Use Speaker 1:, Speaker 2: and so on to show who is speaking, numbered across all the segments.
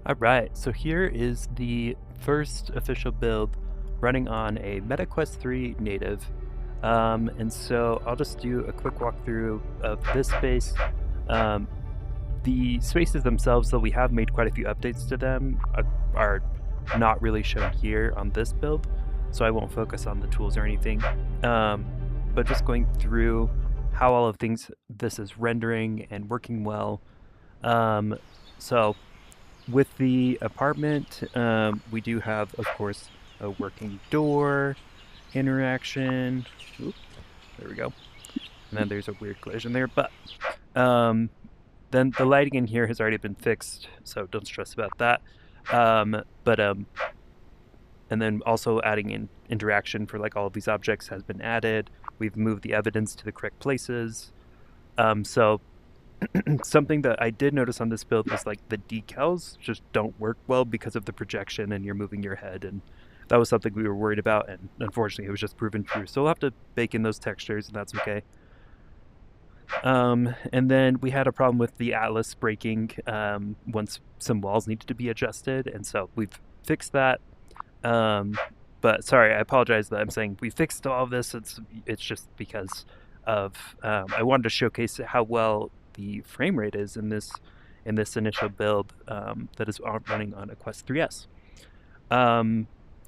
Speaker 1: All right, so here is the first official build running on a MetaQuest 3 native. And so I'll just do a quick walkthrough of this space. Um, the spaces themselves, though we have made quite a few updates to them, are not really shown here on this build, so I won't focus on the tools or anything. But just going through how all of this is rendering and working well. Um, so with the apartment, we do have, of course, a working door interaction. Oop, there we go. And then there's a weird collision there, but um, then the lighting in here has already been fixed, so don't stress about that. But and then also adding in interaction for like all of these objects has been added. We've moved the evidence to the correct places. So something that I did notice on this build was like the decals just don't work well because of the projection and you're moving your head, and that was something we were worried about, and unfortunately it was just proven true. So we'll have to bake in those textures, and that's okay. And then we had a problem with the Atlas breaking once some walls needed to be adjusted, and so we've fixed that. But sorry, I apologize that I'm saying we fixed all of this. It's just because of I wanted to showcase how well the frame rate is in this initial build that is running on a Quest 3S.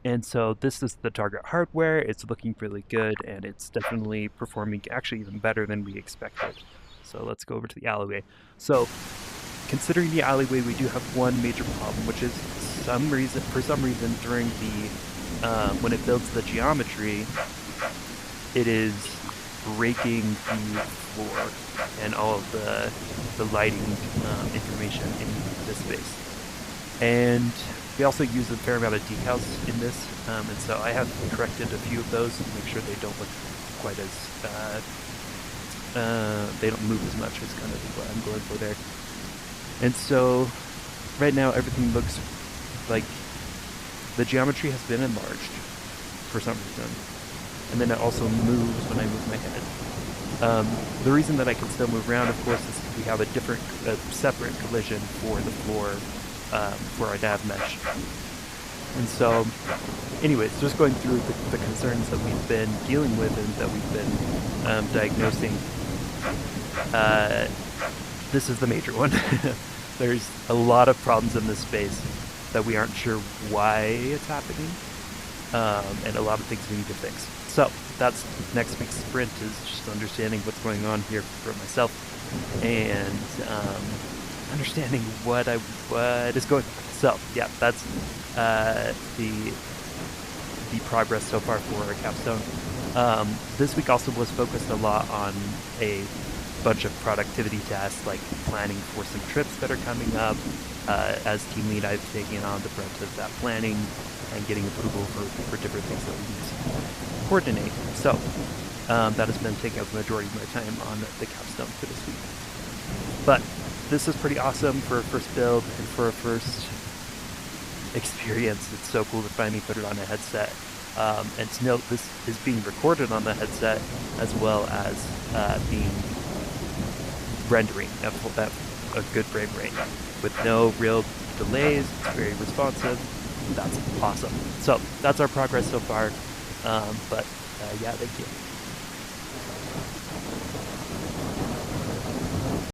Speaker 1: And so this is the target hardware. It's looking really good, and it's definitely performing actually even better than we expected. So let's go over to the alleyway. So considering the alleyway, we do have one major problem, which is for some reason during the when it builds the geometry, it is breaking the floor and all of the lighting information in this space. And we also use a fair amount of decals in this, and so I have corrected a few of those to make sure they don't look quite as they don't move as much, is kind of what I'm going for there. And so right now everything looks like the geometry has been enlarged for some reason, and then it also moves when I move my head. The reason that I can still move around, of course, is we have a separate collision for the floor for our nav mesh. And so, anyways, just going through the concerns that we've been dealing with and that we've been diagnosing, this is the major one. There's a lot of problems in this space that we aren't sure why it's happening, and a lot of things we need to fix. So that's next week's sprint, is just understanding what's going on here for myself, and understanding what is going on. So yeah, that's the progress so far for our capstone. This week also was focused a lot on a bunch of productivity tasks, like planning for some trips that are coming up. As team lead, I've taken on the brunt of that planning and getting approval for different things that we need to coordinate. So that has been taking up the majority of my time on the capstone for this week. But this is pretty awesome for a first build and for a first experience. It's so cool to finally put it on a headset. And to note, this is being recorded on the headset as well as being rendering at a good frame rate with no real delays. It's very responsive. That's awesome. So that's our progress so far. But yeah, thank you.